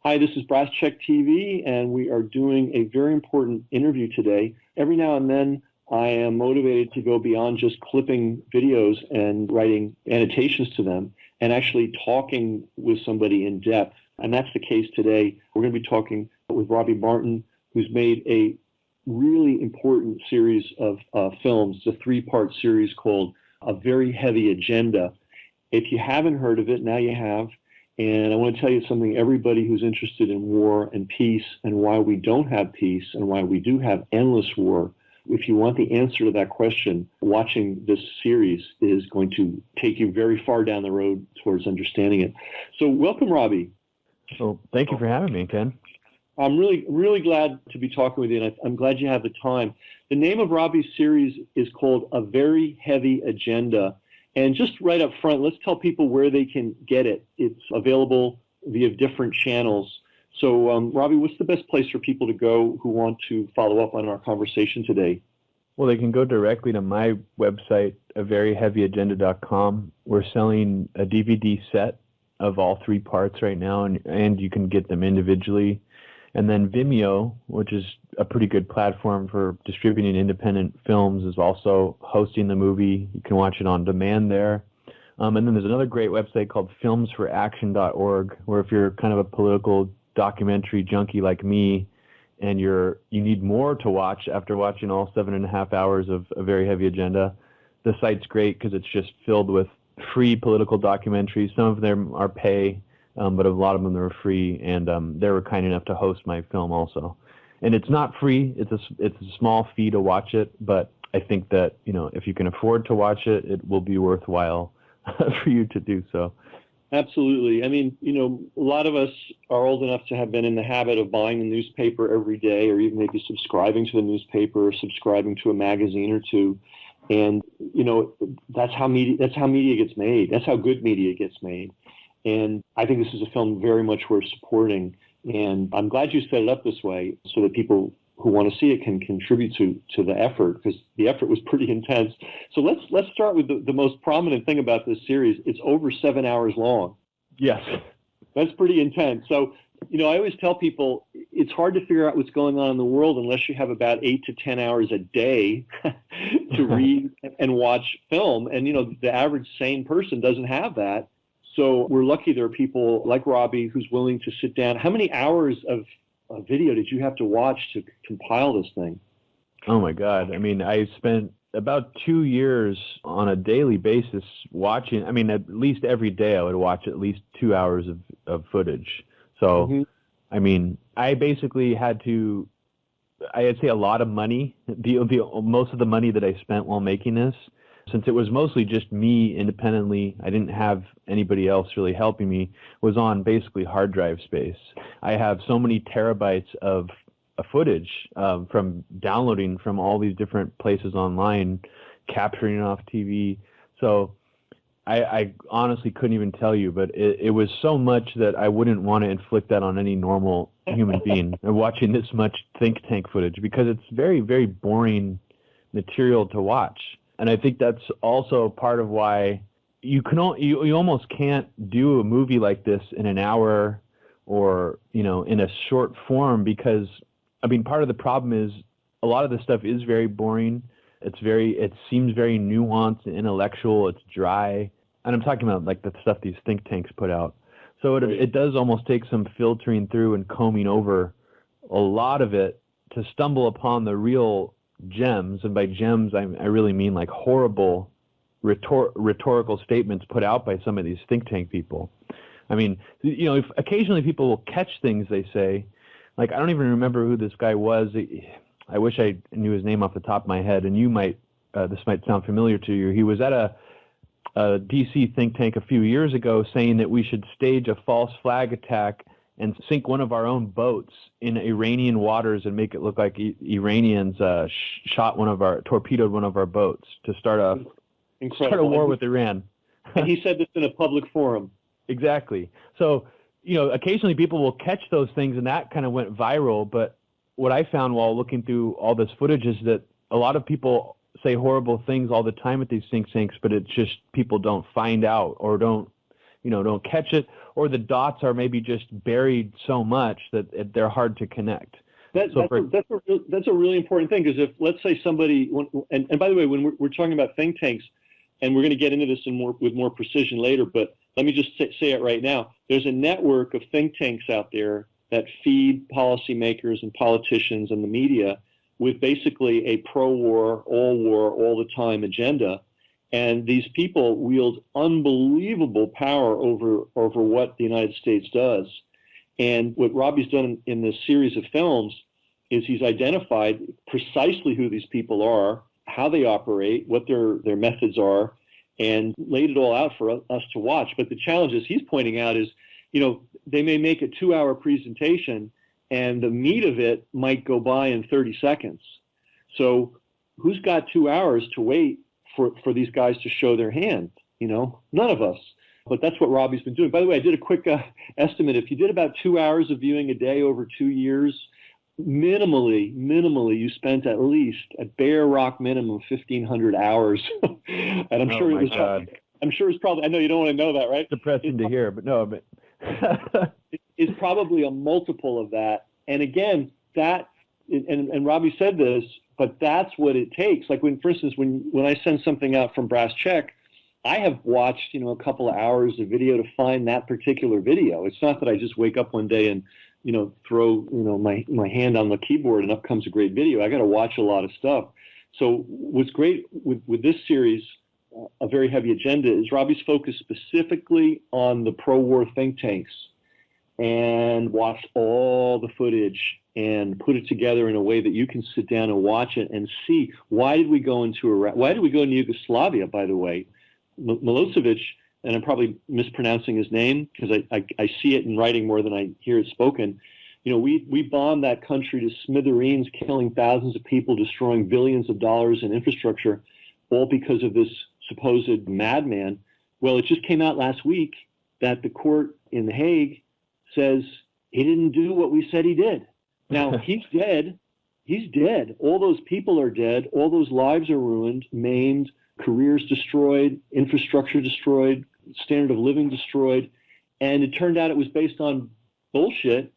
Hi, this is Brass Check TV, and we are doing a very important interview today. Every now and then, I am motivated to go beyond just clipping videos and writing annotations to them and actually talking with somebody in depth. And that's the case today. We're going to be talking with Robbie Martin, who's made a really important series of films. It's a three-part series called A Very Heavy Agenda. If you haven't heard of it, now you have. And I want to tell you something, everybody who's interested in war and peace and why we don't have peace and why we do have endless war, if you want the answer to that question, watching this series is going to take you very far down the road towards understanding it. So welcome, Robbie. Well, thank you for having me, Ken. I'm really glad to be talking with you, and I'm glad you have the time. The name of Robbie's series is called A Very Heavy Agenda. And just right up front, let's tell people where they can get it. It's available via different channels. So, Robbie, what's the best place for people to go who want to follow up on our conversation today? Well, they can go directly to my website, averyheavyagenda.com. We're selling a DVD set of all three parts right now, and you can get them individually. And then Vimeo, which is a pretty good platform for distributing independent films, is also hosting the movie. You can watch it on demand there. And then there's another great website called filmsforaction.org, where if you're kind of a political documentary junkie like me, and you need more to watch after watching all 7.5 hours of A Very Heavy Agenda, the site's great because it's just filled with free political documentaries. Some of them are pay, but a lot of them are free, and they were kind enough to host my film also. And it's not free; it's a small fee to watch it. But I think that if you can afford to watch it, it will be worthwhile for you to do so. Absolutely. I mean, a lot of us are old enough to have been in the habit of buying the newspaper every day, or even maybe subscribing to the newspaper, or subscribing to a magazine or two. And that's how media gets made. That's how good media gets made. And I think this is a film very much worth supporting. And I'm glad you set it up this way so that people who want to see it can contribute to the effort, because the effort was pretty intense. So let's start with the most prominent thing about this series. It's over 7 hours long. Yes. That's pretty intense. So, I always tell people it's hard to figure out what's going on in the world unless you have about 8 to 10 hours a day to read and watch film. And, the average sane person doesn't have that. So we're lucky there are people like Robbie who's willing to sit down. How many hours of video did you have to watch to compile this thing? Oh, my God. I mean, I spent about 2 years on a daily basis watching. I mean, at least every day I would watch at least 2 hours of footage. So, I mean, I basically had to, I'd say a lot of money, most of the money that I spent while making this, since it was mostly just me independently, I didn't have anybody else really helping me, was on basically hard drive space. I have so many terabytes of footage from downloading from all these different places online, capturing it off TV. So I honestly couldn't even tell you, but it was so much that I wouldn't want to inflict that on any normal human being, watching this much think tank footage, because it's very, very boring material to watch. And I think that's also part of why you almost can't do a movie like this in an hour or, in a short form, because, I mean, part of the problem is a lot of this stuff is very boring. It seems very nuanced and intellectual. It's dry. And I'm talking about like the stuff these think tanks put out. So it does almost take some filtering through and combing over a lot of it to stumble upon the real gems. And by gems, I really mean like horrible rhetorical statements put out by some of these think tank people. I mean, if occasionally people will catch things they say. Like, I don't even remember who this guy was. I wish I knew his name off the top of my head, and this might sound familiar to you. He was at a DC think tank a few years ago saying that we should stage a false flag attack and sink one of our own boats in Iranian waters and make it look like Iranians torpedoed one of our boats to start a war with Iran. And he said this in a public forum. Exactly. So, occasionally people will catch those things, and that kind of went viral. But what I found while looking through all this footage is that a lot of people say horrible things all the time at these think tanks, but it's just people don't find out or don't don't catch it, or the dots are maybe just buried so much that they're hard to connect. That's a really important thing, because if, let's say, somebody, and by the way, when we're talking about think tanks, and we're going to get into this with more precision later, but let me just say it right now. There's a network of think tanks out there that feed policymakers and politicians and the media with basically a pro-war, all the time agenda. And these people wield unbelievable power over what the United States does. And what Robbie's done in this series of films is he's identified precisely who these people are, how they operate, what their methods are, and laid it all out for us to watch. But the challenges he's pointing out is, they may make a 2-hour presentation, and the meat of it might go by in 30 seconds. So who's got 2 hours to wait for these guys to show their hand? None of us. But that's what Robbie's been doing. By the way, I did a quick estimate. If you did about 2 hours of viewing a day over 2 years, minimally, you spent at least a bare rock minimum 1,500 hours. And I'm sure it was. God. I'm sure it's probably. I know you don't want to know that, right? Depressing to hear, but no. But it's probably a multiple of that. And again, that and Robbie said this, but that's what it takes. Like for instance, when I send something out from Brass Check, I have watched a couple of hours of video to find that particular video. It's not that I just wake up one day and throw my hand on the keyboard and up comes a great video. I got to watch a lot of stuff. So what's great with this series, A Very Heavy Agenda, is Robbie's focused specifically on the pro-war think tanks and watched all the footage and put it together in a way that you can sit down and watch it and see, why did we go into Iraq? Why did we go into Yugoslavia, by the way? Milosevic, and I'm probably mispronouncing his name because I see it in writing more than I hear it spoken. We bombed that country to smithereens, killing thousands of people, destroying billions of dollars in infrastructure, all because of this supposed madman. Well, it just came out last week that the court in The Hague says he didn't do what we said he did. Now, he's dead. He's dead. All those people are dead. All those lives are ruined, maimed, careers destroyed, infrastructure destroyed, standard of living destroyed. And it turned out it was based on bullshit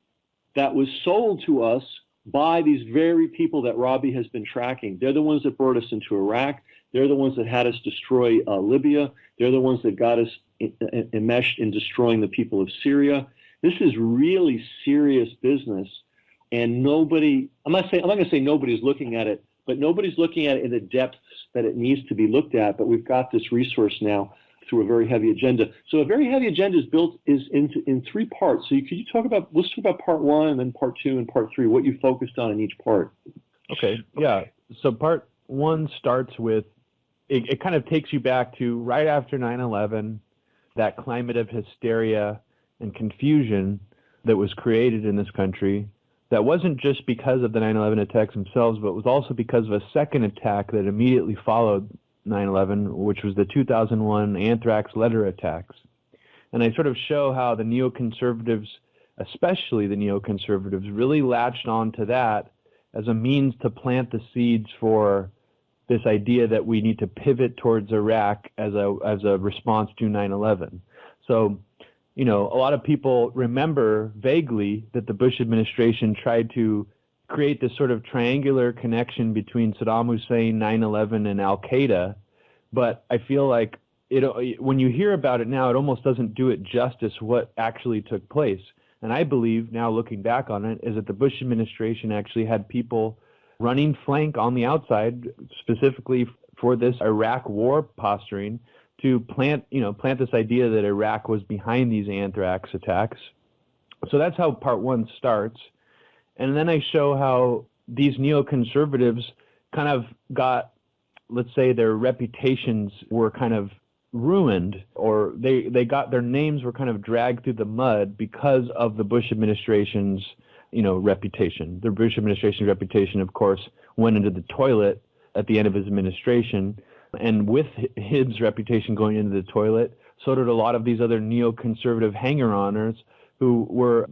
that was sold to us by these very people that Robbie has been tracking. They're the ones that brought us into Iraq. They're the ones that had us destroy Libya. They're the ones that got us enmeshed in destroying the people of Syria. This is really serious business. And I'm not going to say nobody's looking at it, but nobody's looking at it in the depths that it needs to be looked at. But we've got this resource now through A Very Heavy Agenda. So A Very Heavy Agenda is in 3 parts. So let's talk about part 1 and then part 2 and part 3, what you focused on in each part. Okay. Yeah. So part 1 starts with, it kind of takes you back to right after 9/11, that climate of hysteria and confusion that was created in this country. That wasn't just because of the 9/11 attacks themselves, but was also because of a second attack that immediately followed 9/11, which was the 2001 anthrax letter attacks. And I sort of show how the neoconservatives, especially the neoconservatives, really latched onto that as a means to plant the seeds for this idea that we need to pivot towards Iraq as a response to 9/11. So, a lot of people remember vaguely that the Bush administration tried to create this sort of triangular connection between Saddam Hussein, 9/11, and Al-Qaeda. But I feel like when you hear about it now, it almost doesn't do it justice what actually took place. And I believe, now looking back on it, is that the Bush administration actually had people running flank on the outside, specifically for this Iraq war posturing, to plant this idea that Iraq was behind these anthrax attacks. So that's how part 1 starts. And then I show how these neoconservatives kind of got, let's say, their reputations were kind of ruined, or they got their names were kind of dragged through the mud because of the Bush administration's, reputation. The Bush administration's reputation, of course, went into the toilet at the end of his administration. And with his reputation going into the toilet, so did a lot of these other neoconservative hanger-oners who were,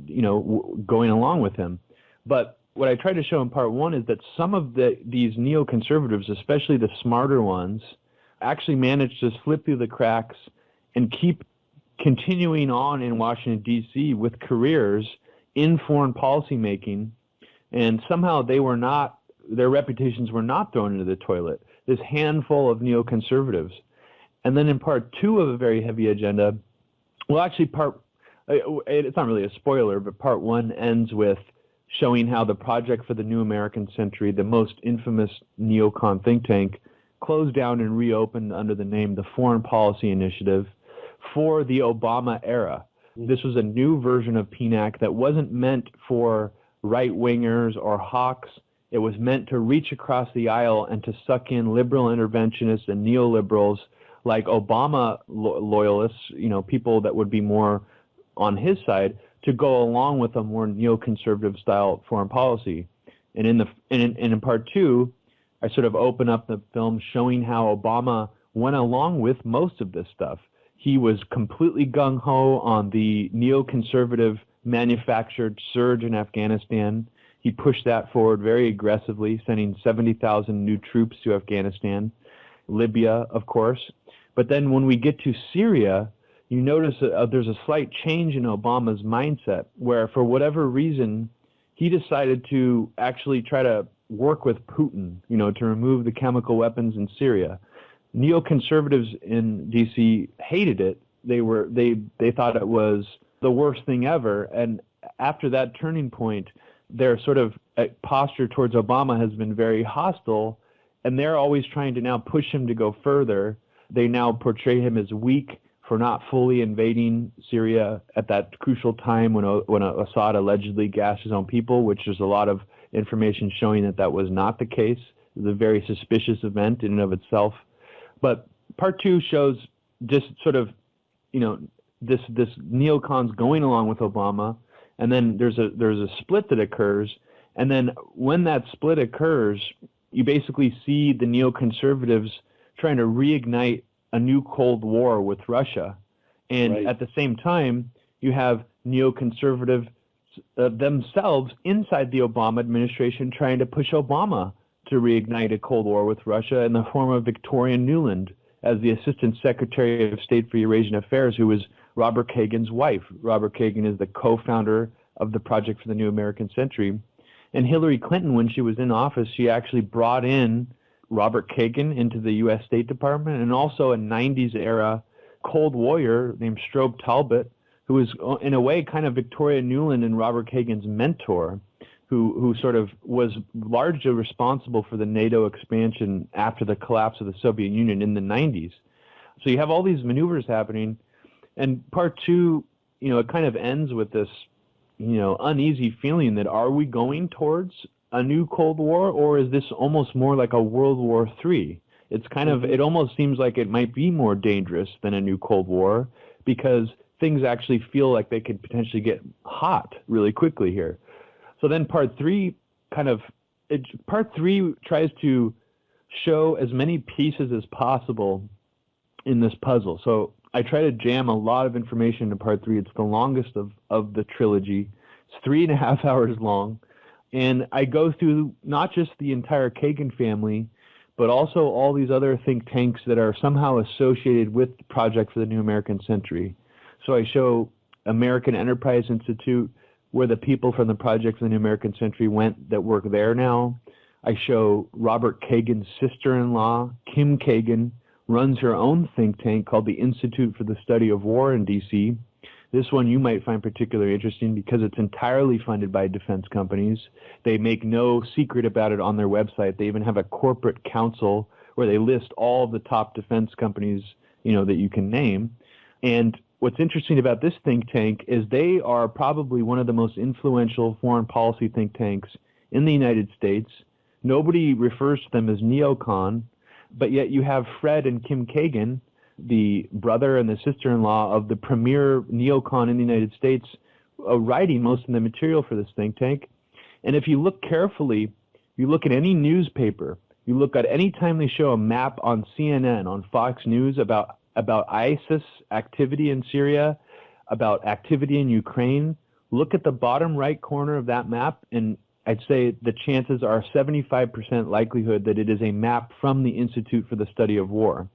going along with him. But what I tried to show in part 1 is that some of these neoconservatives, especially the smarter ones, actually managed to slip through the cracks and keep continuing on in Washington, D.C. with careers in foreign policy making, and somehow their reputations were not thrown into the toilet. This handful of neoconservatives. And then in part 2 of a very heavy agenda, well, actually it's not really a spoiler, but part 1 ends with showing how the Project for the New American Century, the most infamous neocon think tank, closed down and reopened under the name the Foreign Policy Initiative for the Obama era. This was a new version of PNAC that wasn't meant for right-wingers or hawks. It was meant to reach across the aisle and to suck in liberal interventionists and neoliberals like Obama loyalists, people that would be more on his side, to go along with a more neoconservative style foreign policy. And in part 2, I sort of open up the film showing how Obama went along with most of this stuff. He was completely gung-ho on the neoconservative manufactured surge in Afghanistan. He pushed that forward very aggressively, sending 70,000 new troops to Afghanistan, Libya, of course. But then when we get to Syria, you notice there's a slight change in Obama's mindset, where for whatever reason, he decided to actually try to work with Putin, to remove the chemical weapons in Syria. Neoconservatives in D.C. hated it. They thought it was the worst thing ever. And after that turning point, their sort of posture towards Obama has been very hostile, and they're always trying to now push him to go further. They now portray him as weak for not fully invading Syria at that crucial time when Assad allegedly gassed his own people, which there's a lot of information showing that was not the case. It was a very suspicious event in and of itself. But part 2 shows just sort of, this neocons going along with Obama, and then there's a split that occurs, and then when that split occurs, you basically see the neoconservatives trying to reignite a new Cold War with Russia. And right. At the same time, you have neoconservatives themselves inside the Obama administration trying to push Obama to reignite a Cold War with Russia in the form of Victoria Nuland as the Assistant Secretary of State for Eurasian Affairs, who was Robert Kagan's wife. Robert Kagan is the co-founder of the Project for the New American Century. And Hillary Clinton, when she was in office, she actually brought in Robert Kagan into the U.S. State Department, and also a 90s-era Cold Warrior named Strobe Talbot, who was, in a way, kind of Victoria Nuland and Robert Kagan's mentor, who sort of was largely responsible for the NATO expansion after the collapse of the Soviet Union in the 90s. So you have all these maneuvers happening, and part 2, it kind of ends with this, uneasy feeling that are we going towards a new Cold War, or is this almost more like a World War III? It's kind of, it almost seems like it might be more dangerous than a new Cold War, because things actually feel like they could potentially get hot really quickly here. So then part 3 tries to show as many pieces as possible in this puzzle. So I try to jam a lot of information into part 3. It's the longest of the trilogy. It's 3.5 hours long. And I go through not just the entire Kagan family, but also all these other think tanks that are somehow associated with the Project for the New American Century. So I show American Enterprise Institute, where the people from the Project for the New American Century went that work there now. I show Robert Kagan's sister-in-law, Kim Kagan, runs her own think tank called the Institute for the Study of War in D.C. This one you might find particularly interesting because it's entirely funded by defense companies. They make no secret about it on their website. They even have a corporate council where they list all of the top defense companies, that you can name. And what's interesting about this think tank is they are probably one of the most influential foreign policy think tanks in the United States. Nobody refers to them as neocon, but yet you have Fred and Kim Kagan, the brother and the sister-in-law of the premier neocon in the United States, writing most of the material for this think tank. And if you look carefully, you look at any newspaper, you look at any time they show a map on CNN, on Fox News about ISIS activity in Syria, about activity in Ukraine, look at the bottom right corner of that map, and I'd say the chances are 75% likelihood that it is a map from the Institute for the Study of War.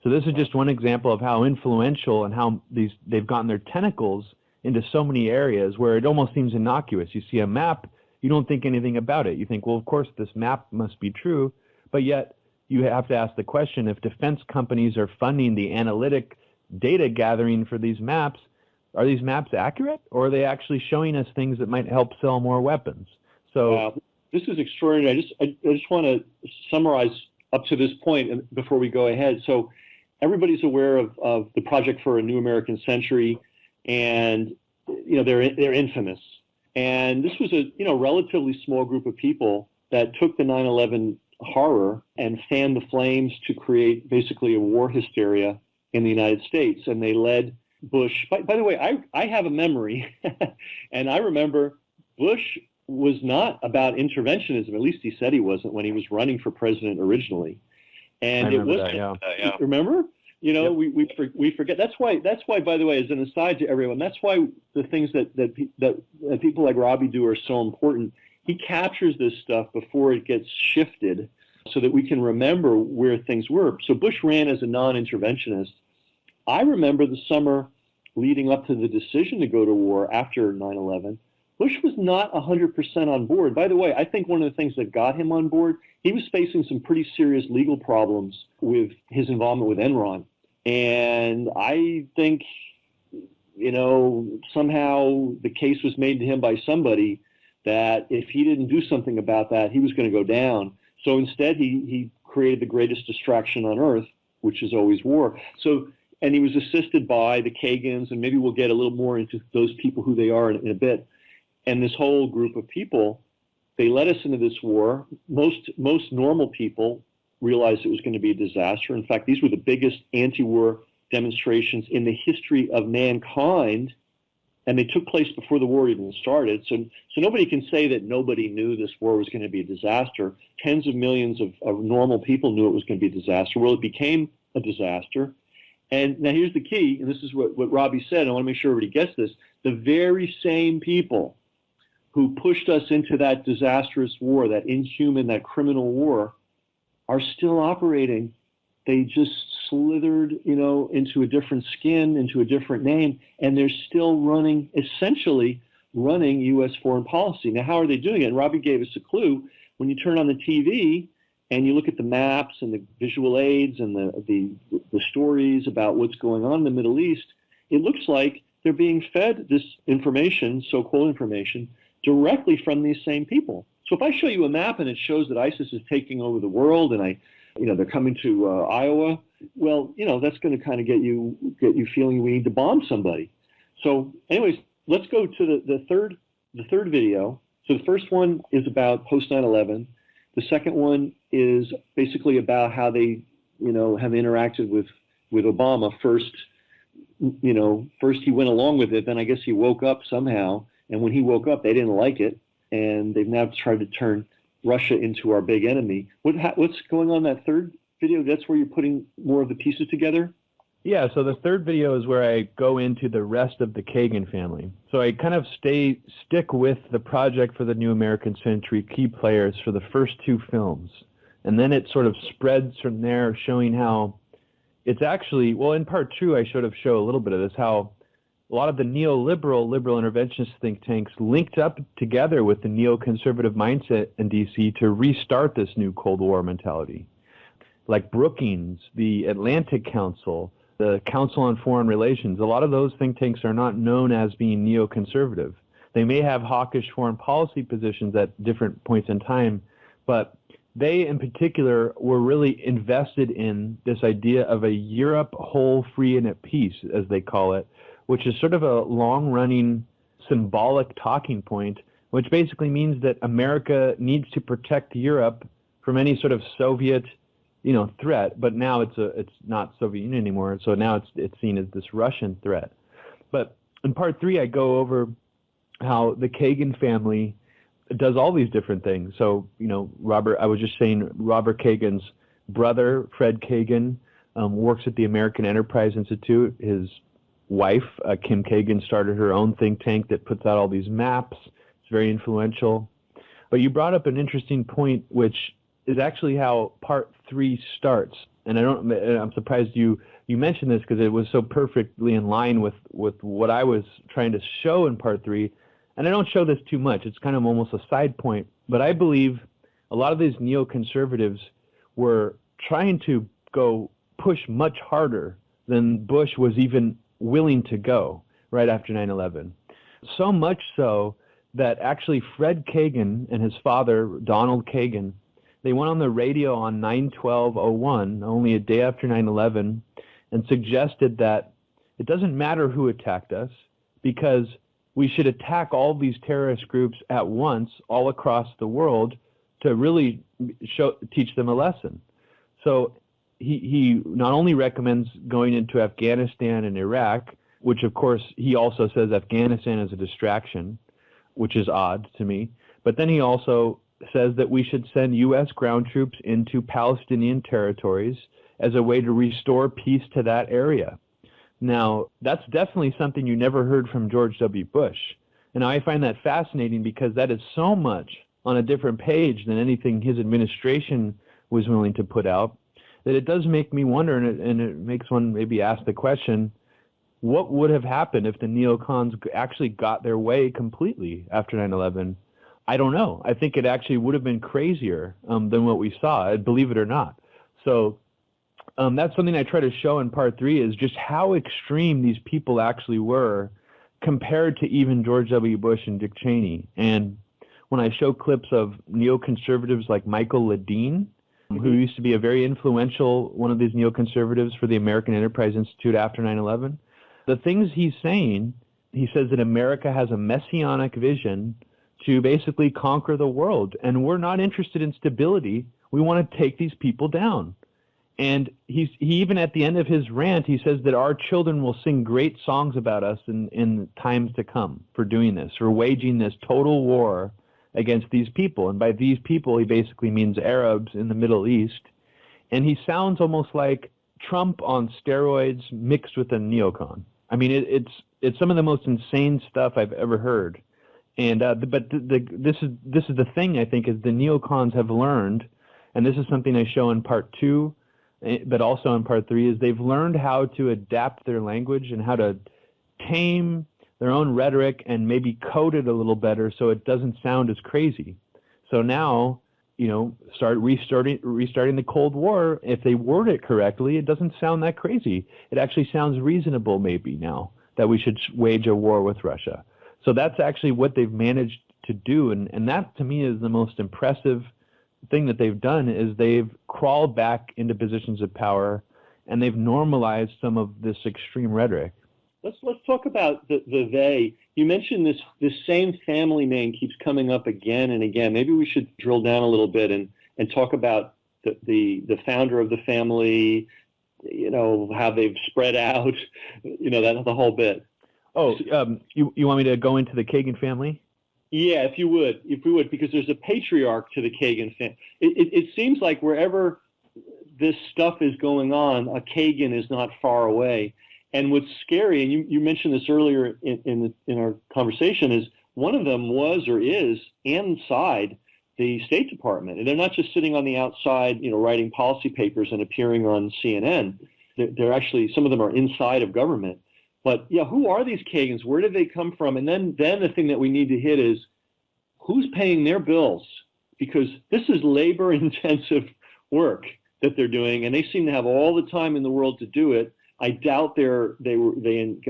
So this is just one example of how influential and how they've gotten their tentacles into so many areas where it almost seems innocuous. You see a map, you don't think anything about it. You think, well, of course, this map must be true, but yet you have to ask the question, if defense companies are funding the analytic data gathering for these maps, are these maps accurate, or are they actually showing us things that might help sell more weapons? So this is extraordinary. I just want to summarize up to this point before we go ahead. So everybody's aware of the Project for a New American Century, and they're infamous. And this was a relatively small group of people that took the 9/11 horror and fanned the flames to create basically a war hysteria in the United States. And they led Bush. By the way, I have a memory, and I remember Bush was not about interventionism. At least he said he wasn't when he was running for president originally. And it was, remember? Yep. We forget. That's why. By the way, as an aside to everyone, that's why the things that people like Robbie do are so important. He captures this stuff before it gets shifted, so that we can remember where things were. So Bush ran as a non-interventionist. I remember the summer leading up to the decision to go to war after 9/11. Bush was not 100% on board. By the way, I think one of the things that got him on board, he was facing some pretty serious legal problems with his involvement with Enron. And I think, somehow the case was made to him by somebody that if he didn't do something about that, he was going to go down. So instead, he created the greatest distraction on earth, which is always war. So, and he was assisted by the Kagans, and maybe we'll get a little more into those people, who they are in a bit. And this whole group of people, they led us into this war. Most normal people realized it was going to be a disaster. In fact, these were the biggest anti-war demonstrations in the history of mankind, and they took place before the war even started. So nobody can say that nobody knew this war was going to be a disaster. Tens of millions of normal people knew it was going to be a disaster. Well, it became a disaster. And now here's the key, and this is what Robbie said. I want to make sure everybody gets this. The very same people who pushed us into that disastrous war, that inhuman, that criminal war, are still operating. They just slithered, into a different skin, into a different name, and they're still essentially running U.S. foreign policy. Now, how are they doing it? And Robbie gave us a clue. When you turn on the TV and you look at the maps and the visual aids and the stories about what's going on in the Middle East, it looks like they're being fed this information, so-called information, directly from these same people. So if I show you a map and it shows that ISIS is taking over the world, and they're coming to Iowa, well, that's going to kind of get you feeling we need to bomb somebody. So, anyways, let's go to the third video. So the first one is about post 9/11. The second one is basically about how they, have interacted with Obama. First he went along with it, then I guess he woke up somehow. And when he woke up, they didn't like it, and they've now tried to turn Russia into our big enemy. What's going on in that third video? That's where you're putting more of the pieces together? Yeah, so the third video is where I go into the rest of the Kagan family. So I kind of stick with the Project for the New American Century key players for the first two films. And then it sort of spreads from there, showing how it's actually, well, in part two, I should have shown a little bit of this, how a lot of the neoliberal, liberal interventionist think tanks linked up together with the neoconservative mindset in D.C. to restart this new Cold War mentality. Like Brookings, the Atlantic Council, the Council on Foreign Relations, a lot of those think tanks are not known as being neoconservative. They may have hawkish foreign policy positions at different points in time, but they in particular were really invested in this idea of a Europe whole, free, and at peace, as they call it, which is sort of a long-running symbolic talking point, which basically means that America needs to protect Europe from any sort of Soviet, threat. But now it's not Soviet Union anymore, so now it's seen as this Russian threat. But in part three, I go over how the Kagan family does all these different things. So, I was just saying, Robert Kagan's brother, Fred Kagan, works at the American Enterprise Institute. His wife, Kim Kagan, started her own think tank that puts out all these maps. It's very influential. But you brought up an interesting point, which is actually how part three starts. and I'm surprised you mentioned this because it was so perfectly in line with what I was trying to show in part 3. And I don't show this too much. It's kind of almost a side point. But I believe a lot of these neoconservatives were trying to go push much harder than Bush was even willing to go right after 9/11. So much so that actually Fred Kagan and his father, Donald Kagan, they went on the radio on 9/12/01, only a day after 9/11, and suggested that it doesn't matter who attacked us because we should attack all these terrorist groups at once all across the world to really teach them a lesson. So he not only recommends going into Afghanistan and Iraq, which of course he also says Afghanistan is a distraction, which is odd to me, but then he also says that we should send U.S. ground troops into Palestinian territories as a way to restore peace to that area. Now, that's definitely something you never heard from George W. Bush. And I find that fascinating because that is so much on a different page than anything his administration was willing to put out, that it does make me wonder, and it makes one maybe ask the question, what would have happened if the neocons actually got their way completely after 9/11? I don't know. I think it actually would have been crazier than what we saw, believe it or not. So that's something I try to show in part 3 is just how extreme these people actually were compared to even George W. Bush and Dick Cheney. And when I show clips of neoconservatives like Michael Ledeen, who used to be a very influential one of these neoconservatives for the American Enterprise Institute after 9/11, the things he's saying, he says that America has a messianic vision to basically conquer the world, and we're not interested in stability. We want to take these people down. And he even at the end of his rant, he says that our children will sing great songs about us in times to come for doing this, for waging this total war against these people. And by these people, he basically means Arabs in the Middle East. And he sounds almost like Trump on steroids mixed with a neocon. I mean, it's some of the most insane stuff I've ever heard. And this is the thing I think is the neocons have learned, and this is something I show in part 2. But also in part 3, is they've learned how to adapt their language and how to tame their own rhetoric and maybe code it a little better so it doesn't sound as crazy. So now, restarting the Cold War, if they word it correctly, it doesn't sound that crazy. It actually sounds reasonable maybe now that we should wage a war with Russia. So that's actually what they've managed to do, and that to me is the most impressive thing that they've done is they've crawled back into positions of power and they've normalized some of this extreme rhetoric. Let's talk about the they. You mentioned this same family name keeps coming up again and again. Maybe we should drill down a little bit and talk about the founder of the family, how they've spread out, that the whole bit. Oh, you want me to go into the Kagan family? Yeah, if we would, because there's a patriarch to the Kagan family. It seems like wherever this stuff is going on, a Kagan is not far away. And what's scary, and you mentioned this earlier in our conversation, is one of them was or is inside the State Department. And they're not just sitting on the outside, writing policy papers and appearing on CNN. They're actually, some of them are inside of government. But yeah, who are these Kagans? Where did they come from? And then the thing that we need to hit is who's paying their bills? Because this is labor-intensive work that they're doing, and they seem to have all the time in the world to do it. I doubt they're doing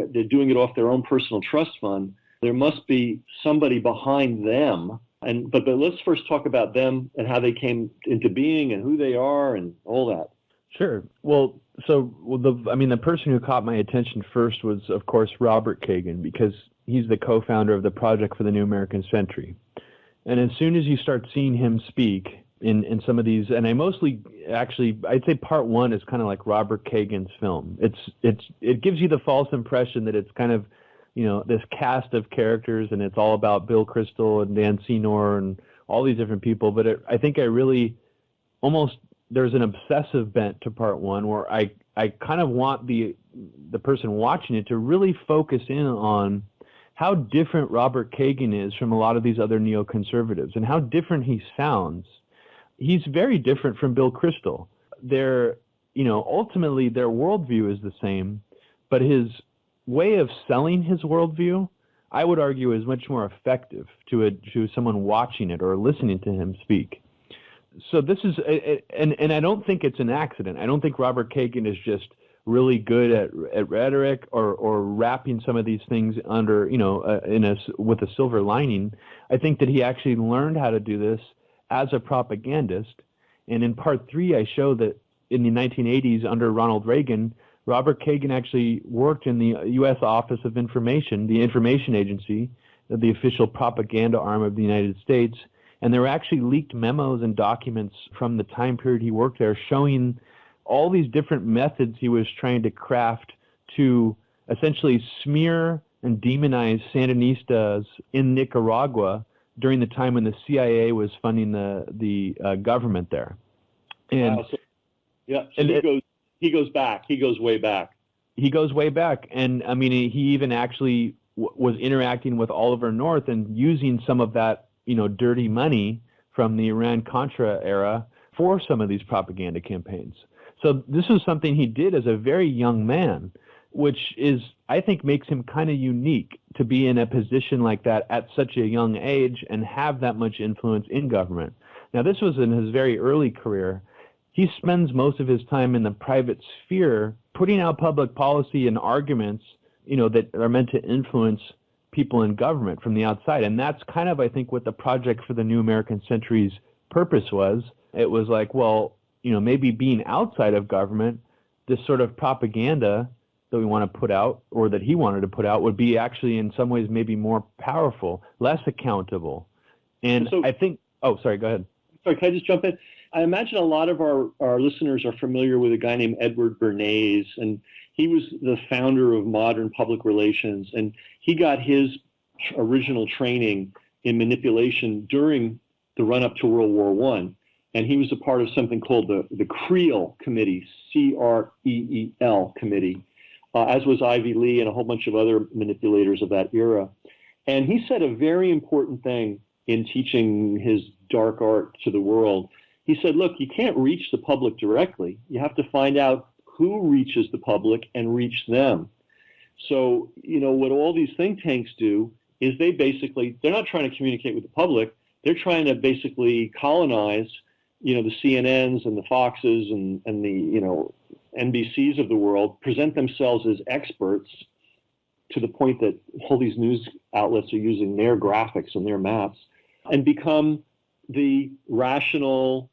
it off their own personal trust fund. There must be somebody behind them. But let's first talk about them and how they came into being and who they are and all that. Sure. Well, the person who caught my attention first was, of course, Robert Kagan, because he's the co-founder of the Project for the New American Century. And as soon as you start seeing him speak in some of these, and I'd say part 1 is kind of like Robert Kagan's film. It gives you the false impression that it's kind of, this cast of characters, and it's all about Bill Kristol and Dan Senor and all these different people. But I think there's an obsessive bent to part 1 where I kind of want the person watching it to really focus in on how different Robert Kagan is from a lot of these other neoconservatives and how different he sounds. He's very different from Bill Kristol. ultimately their worldview is the same, but his way of selling his worldview, I would argue, is much more effective to someone watching it or listening to him speak. So this is, and I don't think it's an accident. I don't think Robert Kagan is just really good at rhetoric or wrapping some of these things under, with a silver lining. I think that he actually learned how to do this as a propagandist. And in part 3, I show that in the 1980s under Ronald Reagan, Robert Kagan actually worked in the U.S. Office of Information, the information agency, the official propaganda arm of the United States. And there were actually leaked memos and documents from the time period he worked there showing all these different methods he was trying to craft to essentially smear and demonize Sandinistas in Nicaragua during the time when the CIA was funding the government there. And wow. He goes back. He goes way back. He goes way back. And, I mean, he even actually was interacting with Oliver North and using some of that, dirty money from the Iran-Contra era for some of these propaganda campaigns. So this is something he did as a very young man, which is, I think, makes him kind of unique to be in a position like that at such a young age and have that much influence in government. Now, this was in his very early career. He spends most of his time in the private sphere putting out public policy and arguments, that are meant to influence people in government from the outside. And that's kind of, I think, what the Project for the New American Century's purpose was. It was like, well, maybe being outside of government, this sort of propaganda that we want to put out, or that he wanted to put out, would be actually in some ways maybe more powerful, less accountable. And so, I think, oh, sorry, go ahead. Sorry, can I just jump in? I imagine a lot of our listeners are familiar with a guy named Edward Bernays, and he was the founder of modern public relations, and he got his original training in manipulation during the run-up to World War I. And he was a part of something called the Creel Committee, C-R-E-E-L Committee, as was Ivy Lee and a whole bunch of other manipulators of that era. And he said a very important thing in teaching his dark art to the world. He said, look, you can't reach the public directly. You have to find out who reaches the public and reach them. So, what all these think tanks do is they're not trying to communicate with the public. They're trying to basically colonize the CNNs and the Foxes and the, NBCs of the world, present themselves as experts to the point that all these news outlets are using their graphics and their maps, and become the rational,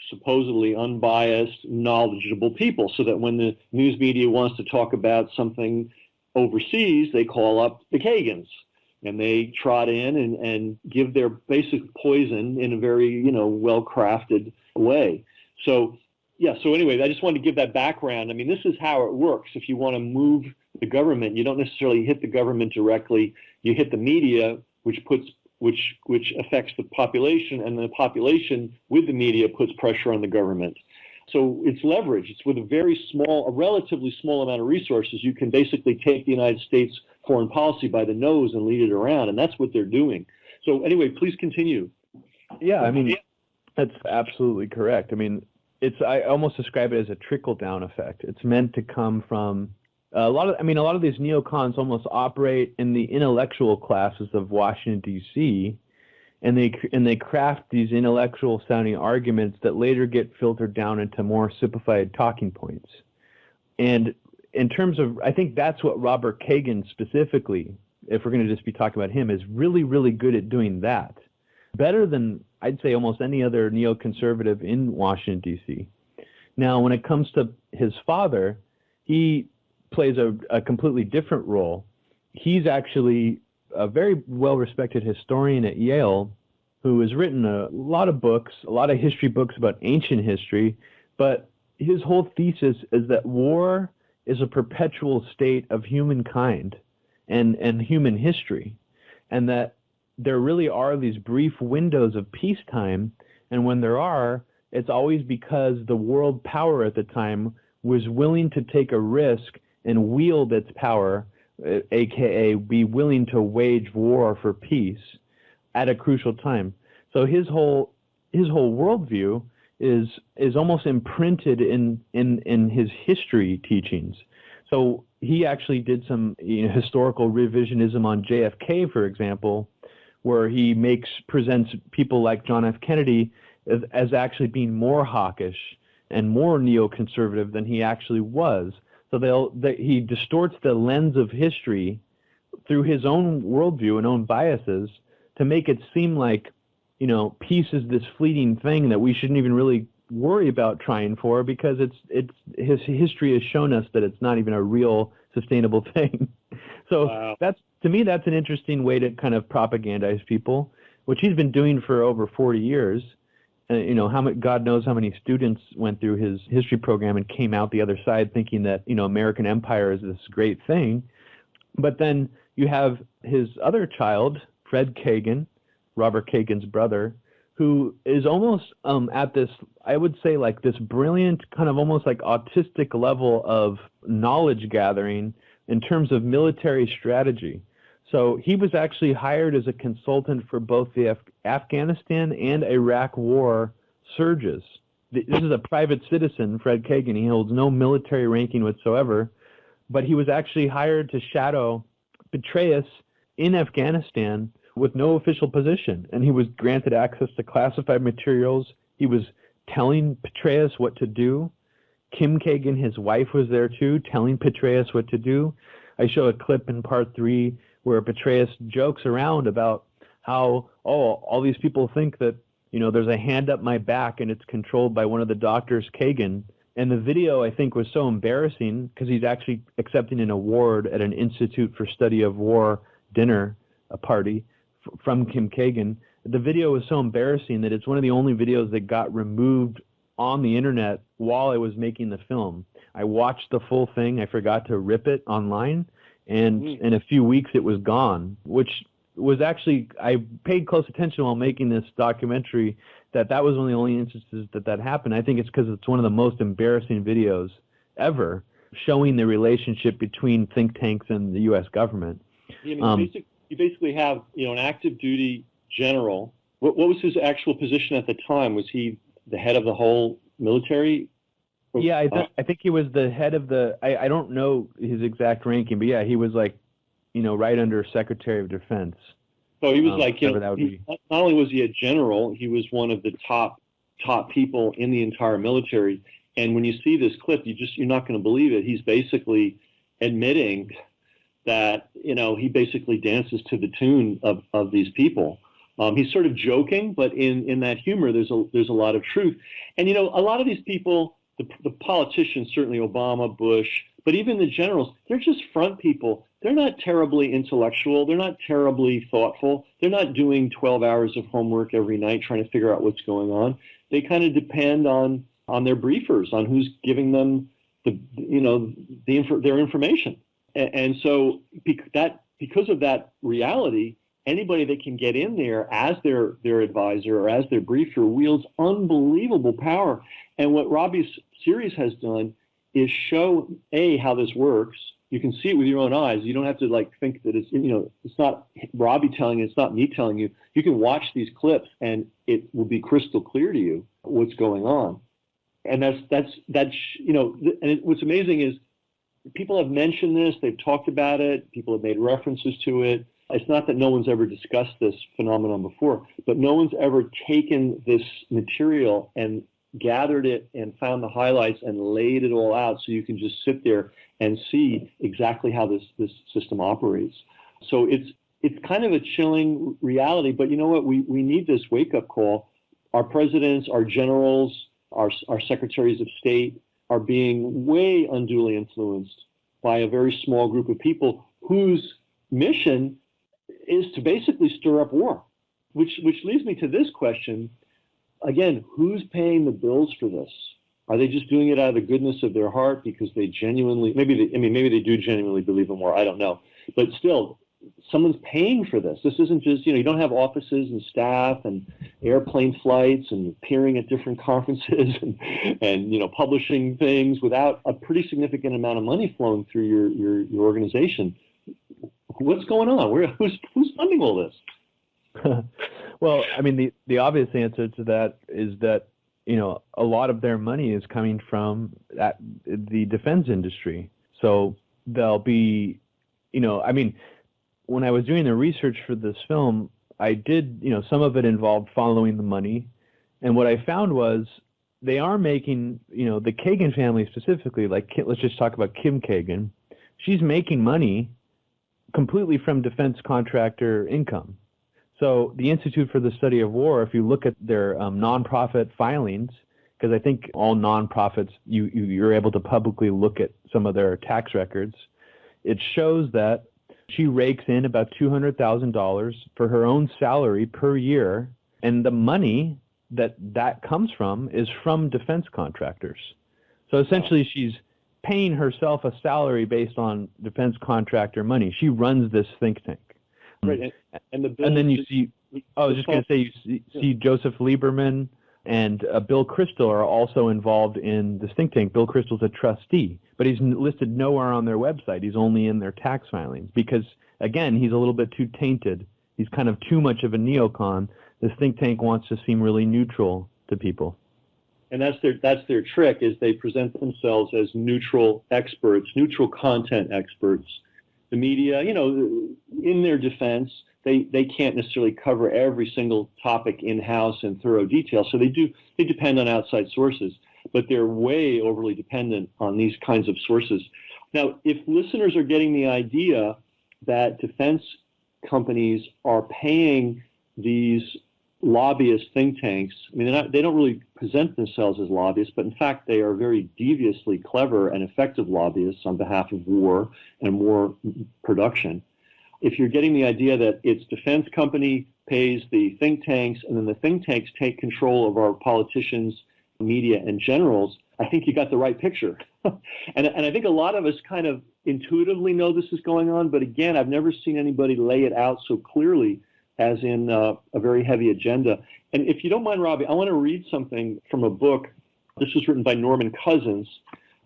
supposedly unbiased, knowledgeable people, so that when the news media wants to talk about something overseas, they call up the Kagans. And they trot in and give their basic poison in a very, well-crafted way. So anyway, I just wanted to give that background. I mean, this is how it works. If you want to move the government, you don't necessarily hit the government directly. You hit the media, which affects the population, and the population with the media puts pressure on the government. So it's leverage. It's with a relatively small amount of resources, you can basically take the United States foreign policy by the nose and lead it around, and that's what they're doing. So anyway, please continue. Yeah, I mean, that's absolutely correct. I mean, I almost describe it as a trickle-down effect. It's meant to come from a lot of these neocons almost operate in the intellectual classes of Washington, D.C., and they craft these intellectual-sounding arguments that later get filtered down into more simplified talking points. And in terms of, I think that's what Robert Kagan specifically, if we're going to just be talking about him, is really, really good at doing that. Better than, I'd say, almost any other neoconservative in Washington, D.C. Now, when it comes to his father, he plays a completely different role. He's actually a very well-respected historian at Yale who has written a lot of books, a lot of history books about ancient history, but his whole thesis is that war is a perpetual state of humankind and human history, and that there really are these brief windows of peacetime, and when there are, it's always because the world power at the time was willing to take a risk and wield its power, aka be willing to wage war for peace at a crucial time. So his whole worldview is almost imprinted in his history teachings. So he actually did some historical revisionism on JFK, for example, where he presents people like John F. Kennedy as actually being more hawkish and more neoconservative than he actually was. So he distorts the lens of history through his own worldview and own biases to make it seem like, peace is this fleeting thing that we shouldn't even really worry about trying for, because his history has shown us that it's not even a real sustainable thing. So wow. To me, that's an interesting way to kind of propagandize people, which he's been doing for over 40 years. God knows how many students went through his history program and came out the other side thinking that, American empire is this great thing. But then you have his other child, Fred Kagan, Robert Kagan's brother, who is almost at this, I would say, like this brilliant kind of almost like autistic level of knowledge gathering in terms of military strategy. So he was actually hired as a consultant for both the Afghanistan and Iraq war surges. This is a private citizen, Fred Kagan. He holds no military ranking whatsoever, but he was actually hired to shadow Petraeus in Afghanistan with no official position, and he was granted access to classified materials. He was telling Petraeus what to do. Kim Kagan, his wife, was there too, telling Petraeus what to do. I show a clip in part 3 where Petraeus jokes around about how, all these people think that, there's a hand up my back and it's controlled by one of the doctors, Kagan. And the video, I think, was so embarrassing because he's actually accepting an award at an Institute for Study of War dinner, a party, from Kim Kagan. The video was so embarrassing that it's one of the only videos that got removed on the internet while I was making the film. I watched the full thing. I forgot to rip it online, and in a few weeks it was gone, which was actually, I paid close attention while making this documentary that was one of the only instances that happened. I think it's because it's one of the most embarrassing videos ever, showing the relationship between think tanks and the U.S. government. You basically have, an active duty general. What was his actual position at the time? Was he the head of the whole military? Yeah, I think he was the head of the, I don't know his exact ranking, but yeah, he was like, right under Secretary of Defense. So he was not only was he a general, he was one of the top people in the entire military. And when you see this clip, you're not going to believe it. He's basically admitting that, he basically dances to the tune of these people. He's sort of joking, but in that humor, there's a lot of truth. And, a lot of these people, the politicians, certainly Obama, Bush, but even the generals, they're just front people. They're not terribly intellectual. They're not terribly thoughtful. They're not doing 12 hours of homework every night trying to figure out what's going on. They kind of depend on their briefers, on who's giving them their information. And so because of that reality, anybody that can get in there as their advisor or as their briefer wields unbelievable power. And what Robbie's series has done is show, how this works. You can see it with your own eyes. You don't have to think that it's not Robbie telling you, it's not me telling you. You can watch these clips and it will be crystal clear to you what's going on. And what's amazing is people have mentioned this, they've talked about it, people have made references to it. It's not that no one's ever discussed this phenomenon before, but no one's ever taken this material and gathered it and found the highlights and laid it all out so you can just sit there and see exactly how this system operates. So it's kind of a chilling reality, but you know what? We need this wake-up call. Our presidents, our generals, our secretaries of state are being way unduly influenced by a very small group of people whose mission is to basically stir up war, which leads me to this question. Again, who's paying the bills for this? Are they just doing it out of the goodness of their heart because they genuinely, maybe they do genuinely believe in war, I don't know. But still, someone's paying for this. This isn't just, you don't have offices and staff and airplane flights and appearing at different conferences and publishing things without a pretty significant amount of money flowing through your organization. What's going on? Who's funding all this? Well, the obvious answer to that is that, a lot of their money is coming from the defense industry. So they'll be, I mean, when I was doing the research for this film, I did, some of it involved following the money. And what I found was they are making, the Kagan family specifically, like let's just talk about Kim Kagan. She's making money completely from defense contractor income. So the Institute for the Study of War, if you look at their nonprofit filings, because I think all nonprofits, you're able to publicly look at some of their tax records, it shows that she rakes in about $200,000 for her own salary per year, and the money that comes from is from defense contractors. So essentially she's paying herself a salary based on defense contractor money. She runs this think tank. Right, and then you see, I was just going to say, you see Joseph Lieberman and Bill Kristol are also involved in this think tank. Bill Kristol's a trustee, but he's listed nowhere on their website. He's only in their tax filings because, again, he's a little bit too tainted. He's kind of too much of a neocon. This think tank wants to seem really neutral to people. And that's their trick, is they present themselves as neutral experts, neutral content experts. The media, in their defense, they can't necessarily cover every single topic in-house in thorough detail, so they depend on outside sources, but they're way overly dependent on these kinds of sources. Now, if listeners are getting the idea that defense companies are paying these lobbyist think tanks, I mean, they don't really present themselves as lobbyists, but in fact they are very deviously clever and effective lobbyists on behalf of war and war production. If you're getting the idea that its defense company pays the think tanks and then the think tanks take control of our politicians, media, and generals, I think you got the right picture. and I think a lot of us kind of intuitively know this is going on, but again, I've never seen anybody lay it out so clearly as in a very heavy agenda. And if you don't mind, Robbie, I want to read something from a book. This was written by Norman Cousins.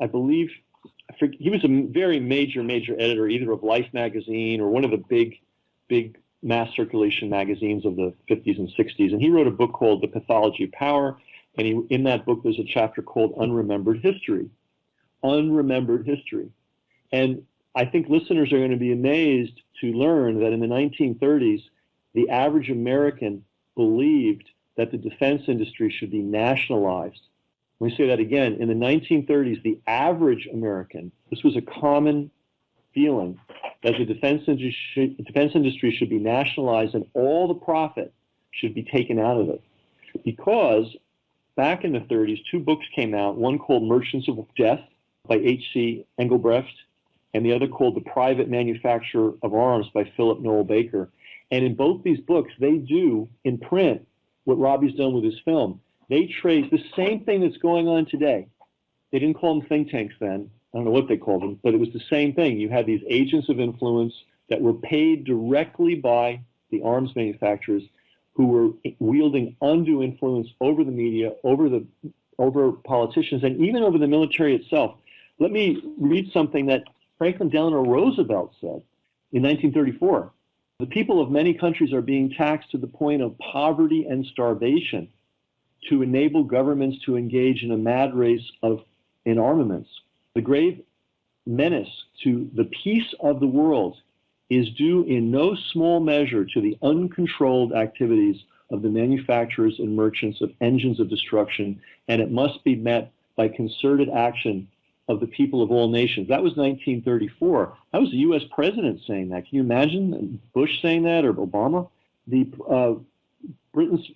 I believe he was a very major editor, either of Life magazine or one of the big mass circulation magazines of the 50s and 60s. And he wrote a book called The Pathology of Power. And in that book, there's a chapter called Unremembered History. Unremembered History. And I think listeners are going to be amazed to learn that in the 1930s, the average American believed that the defense industry should be nationalized. Let me say that again. In the 1930s, the average American, this was a common feeling, that the defense industry should be nationalized and all the profit should be taken out of it. Because back in the 30s, two books came out, one called Merchants of Death by H.C. Engelbrecht, and the other called The Private Manufacture of Arms by Philip Noel Baker. And in both these books, they do, in print, what Robbie's done with his film. They trace the same thing that's going on today. They didn't call them think tanks then. I don't know what they called them, but it was the same thing. You had these agents of influence that were paid directly by the arms manufacturers who were wielding undue influence over the media, over politicians, and even over the military itself. Let me read something that Franklin Delano Roosevelt said in 1934. The people of many countries are being taxed to the point of poverty and starvation to enable governments to engage in a mad race in armaments. The grave menace to the peace of the world is due in no small measure to the uncontrolled activities of the manufacturers and merchants of engines of destruction, and it must be met by concerted action of the people of all nations. That was 1934. That was the U.S. president saying that. Can you imagine Bush saying that, or Obama? Britain's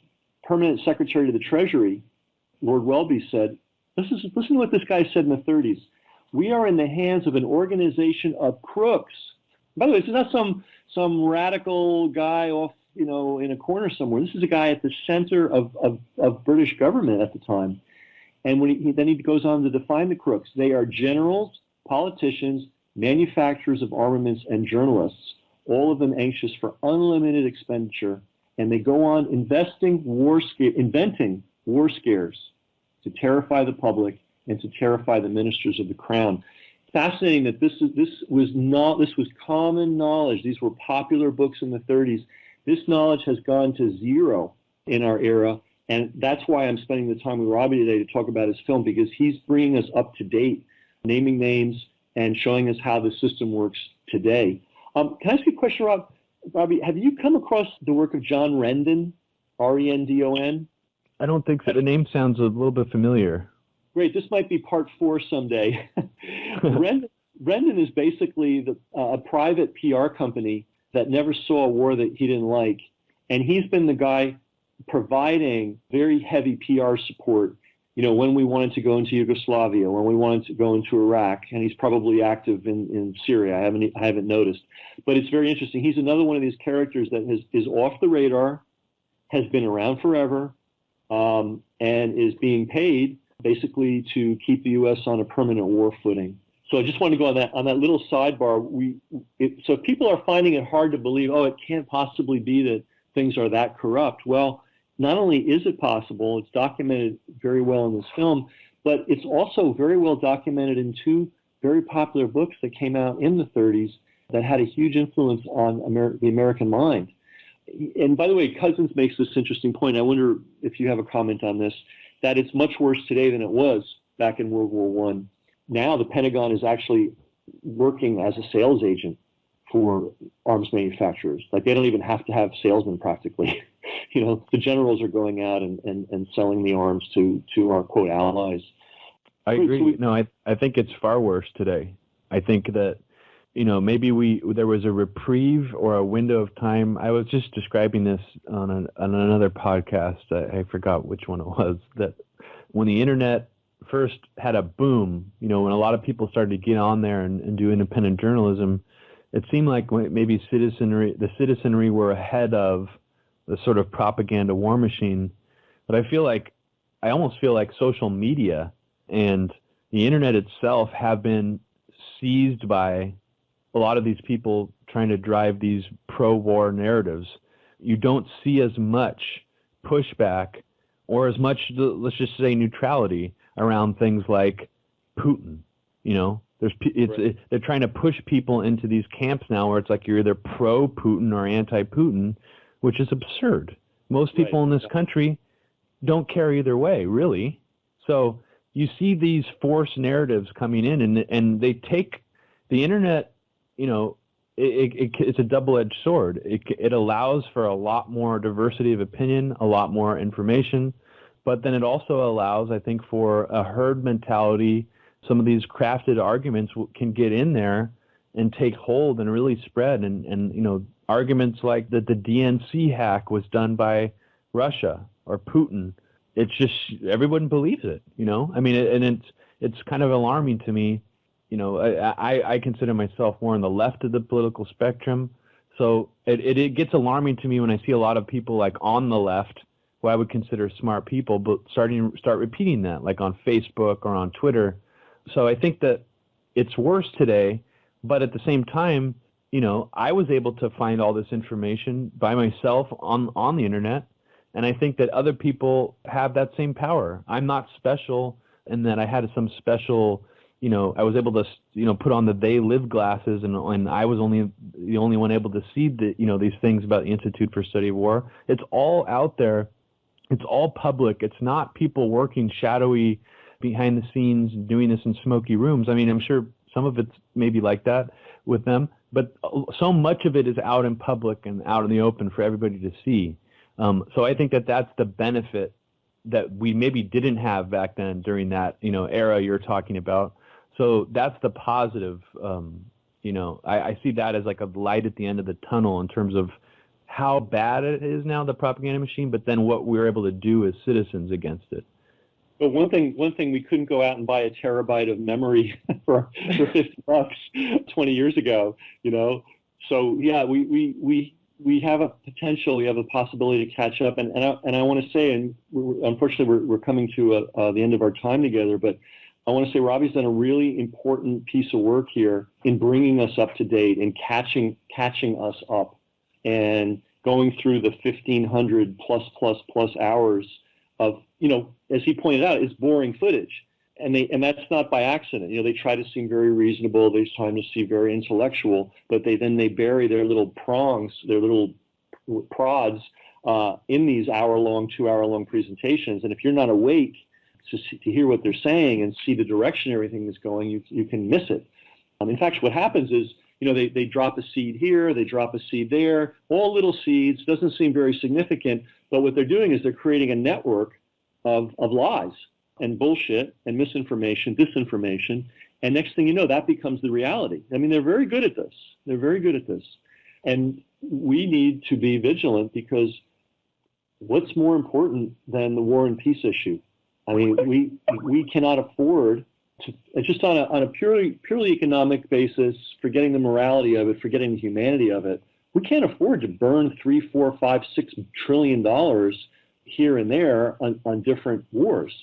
permanent secretary to the Treasury, Lord Welby, said, listen to what this guy said in the 30s. We are in the hands of an organization of crooks. By the way, this is not some radical guy off, in a corner somewhere. This is a guy at the center of British government at the time. And then he goes on to define the crooks. They are generals, politicians, manufacturers of armaments, and journalists, all of them anxious for unlimited expenditure. And they go on inventing war scares to terrify the public and to terrify the ministers of the crown. Fascinating that this was common knowledge. These were popular books in the 30s. This knowledge has gone to zero in our era. And that's why I'm spending the time with Robbie today to talk about his film, because he's bringing us up to date, naming names and showing us how the system works today. Can I ask you a question, Robbie? Have you come across the work of John Rendon, Rendon? I don't think so. The name sounds a little bit familiar. Great. This might be part 4 someday. Rendon is basically a private PR company that never saw a war that he didn't like. And he's been the guy providing very heavy PR support, when we wanted to go into Yugoslavia, when we wanted to go into Iraq, and he's probably active in Syria. I haven't noticed. But it's very interesting. He's another one of these characters that is off the radar, has been around forever, and is being paid basically to keep the U.S. on a permanent war footing. So I just want to go on that little sidebar. So if people are finding it hard to believe, it can't possibly be that things are that corrupt. Well, not only is it possible, it's documented very well in this film, but it's also very well documented in 2 very popular books that came out in the 30s that had a huge influence on the American mind. And by the way, Cousins makes this interesting point. I wonder if you have a comment on this, that it's much worse today than it was back in World War I. Now the Pentagon is actually working as a sales agent for arms manufacturers. Like, they don't even have to have salesmen practically. The generals are going out and selling the arms to our, quote, allies. I agree. No, I think it's far worse today. I think that, maybe there was a reprieve or a window of time. I was just describing this on another podcast. I forgot which one it was, that when the internet first had a boom, when a lot of people started to get on there and do independent journalism, it seemed like maybe the citizenry were ahead of the sort of propaganda war machine. But I almost feel like social media and the internet itself have been seized by a lot of these people trying to drive these pro-war narratives. You don't see as much pushback or as much, let's just say, neutrality around things like Putin. They're trying to push people into these camps now where it's like you're either pro-Putin or anti-Putin, which is absurd. Most people in this country don't care either way, really. So you see these forced narratives coming in, and they take the internet. It's a double-edged sword. It allows for a lot more diversity of opinion, a lot more information, but then it also allows, I think, for a herd mentality. Some of these crafted arguments can get in there and take hold and really spread. And arguments like that the DNC hack was done by Russia or Putin. It's just everyone believes it. It's kind of alarming to me. I consider myself more on the left of the political spectrum. So it gets alarming to me when I see a lot of people like on the left, who I would consider smart people, but start repeating that, like on Facebook or on Twitter. So I think that it's worse today, but at the same time, I was able to find all this information by myself on the internet, and I think that other people have that same power. I'm not special in that I had some special, I was able to, put on the They Live glasses, and I was the only one able to see these things about the Institute for Study of War. It's all out there. It's all public. It's not people working shadowy behind the scenes doing this in smoky rooms. I mean, I'm sure some of it's maybe like that with them, but so much of it is out in public and out in the open for everybody to see. So I think that that's the benefit that we maybe didn't have back then during that, era you're talking about. So that's the positive. I see that as like a light at the end of the tunnel in terms of how bad it is now, the propaganda machine, but then what we're able to do as citizens against it. But one thing we couldn't go out and buy a terabyte of memory for $50 20 years ago, So yeah, we have a potential, we have a possibility to catch up, and I want to say, and unfortunately we're coming to the end of our time together, but I want to say Robbie's done a really important piece of work here in bringing us up to date and catching us up and going through the 1,500 plus hours of, as he pointed out, it's boring footage. And that's not by accident. They try to seem very reasonable. They try to seem very intellectual, but they bury their little prongs, their little prods in these hour-long, 2-hour-long presentations. And if you're not awake to hear what they're saying and see the direction everything is going, you can miss it. In fact, what happens is, they drop a seed here, they drop a seed there, all little seeds, doesn't seem very significant, but what they're doing is they're creating a network of lies and bullshit and misinformation, disinformation, and next thing you know, that becomes the reality. I mean, they're very good at this. They're very good at this. And we need to be vigilant, because what's more important than the war and peace issue? I mean, we cannot afford to, just on a purely economic basis, forgetting the morality of it, forgetting the humanity of it, we can't afford to burn $3, $4, $5, $6 trillion here and there on different wars.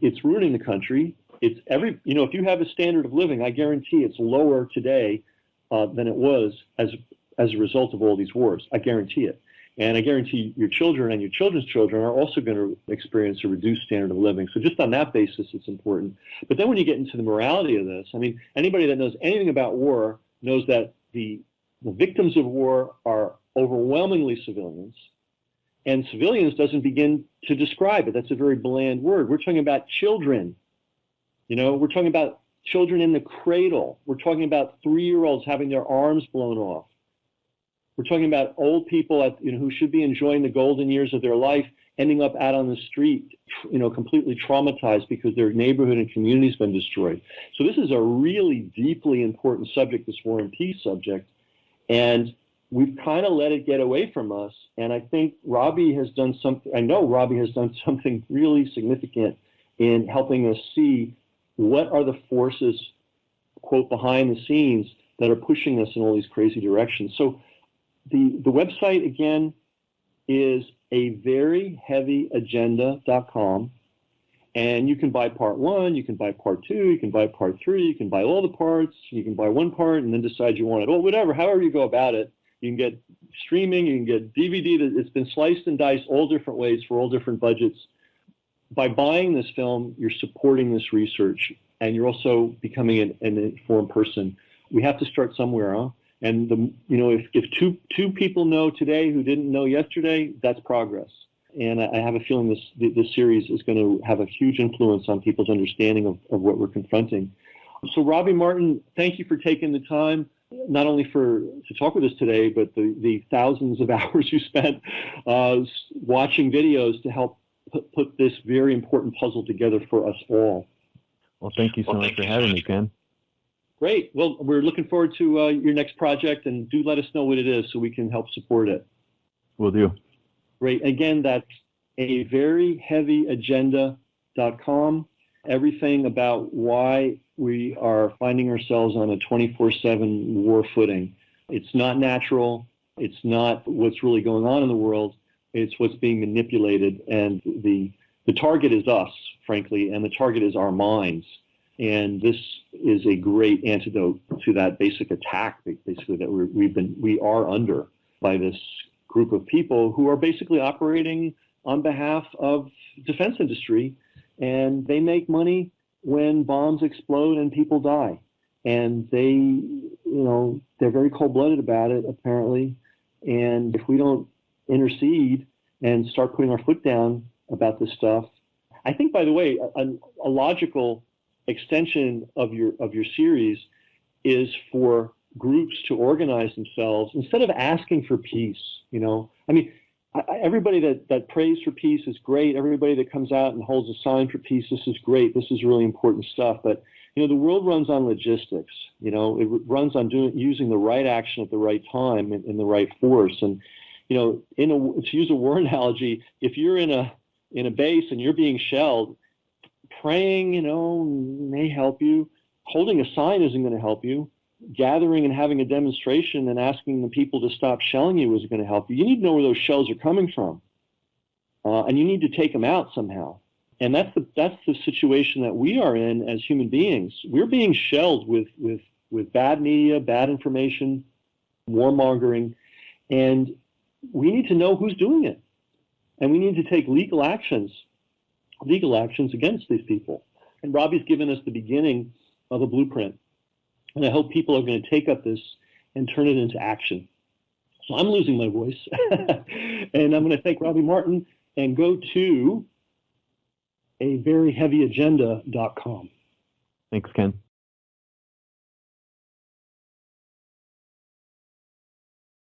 It's ruining the country. It's if you have a standard of living, I guarantee it's lower today than it was as a result of all these wars. I guarantee it. And I guarantee your children and your children's children are also going to experience a reduced standard of living. So just on that basis, it's important. But then when you get into the morality of this, I mean, anybody that knows anything about war knows that the victims of war are overwhelmingly civilians. And civilians doesn't begin to describe it. That's a very bland word. We're talking about children. We're talking about children in the cradle. We're talking about 3-year-olds having their arms blown off. We're talking about old people who should be enjoying the golden years of their life, ending up out on the street, completely traumatized because their neighborhood and community's been destroyed. So this is a really deeply important subject, this war and peace subject, and we've kind of let it get away from us. And I think Robbie has done something. I know Robbie has done something really significant in helping us see what are the forces, quote, behind the scenes that are pushing us in all these crazy directions. So the website, again, is averyheavyagenda.com, and you can buy part 1, you can buy part 2, you can buy part 3, you can buy all the parts, you can buy one part and then decide you want it, or whatever, however you go about it. You can get streaming, you can get DVD. It's been sliced and diced all different ways for all different budgets. By buying this film, you're supporting this research, and you're also becoming an informed person. We have to start somewhere, huh? And if two people know today who didn't know yesterday, that's progress. And I have a feeling this series is going to have a huge influence on people's understanding of what we're confronting. So Robbie Martin, thank you for taking the time, not only to talk with us today, but the thousands of hours you spent watching videos to help put this very important puzzle together for us all. Well, thank you so much for having me, Ken. Great. Well, we're looking forward to your next project, and do let us know what it is so we can help support it. Will do. Great. Again, that's averyheavyagenda.com. Everything about why we are finding ourselves on a 24/7 war footing. It's not natural. It's not what's really going on in the world. It's what's being manipulated. And the target is us, frankly, and the target is our minds. And this is a great antidote to that basic attack, basically, that we are under by this group of people who are basically operating on behalf of defense industry, and they make money when bombs explode and people die. And they're very cold-blooded about it, apparently. And if we don't intercede and start putting our foot down about this stuff, I think, by the way, a logical extension of your series is for groups to organize themselves instead of asking for peace. Everybody that prays for peace is great. Everybody that comes out and holds a sign for peace, this is great. This is really important stuff. But the world runs on logistics. It runs on using the right action at the right time in the right force. And to use a war analogy, if you're in a base and you're being shelled, praying, may help you. Holding a sign isn't going to help you. Gathering and having a demonstration and asking the people to stop shelling you isn't going to help you. You need to know where those shells are coming from, and you need to take them out somehow. And that's the situation that we are in as human beings. We're being shelled with bad media, bad information, warmongering, and we need to know who's doing it, and we need to take legal actions against these people. And Robbie's given us the beginning of a blueprint. And I hope people are going to take up this and turn it into action. I'm losing my voice. And I'm going to thank Robbie Martin and go to averyheavyagenda.com. Thanks, Ken.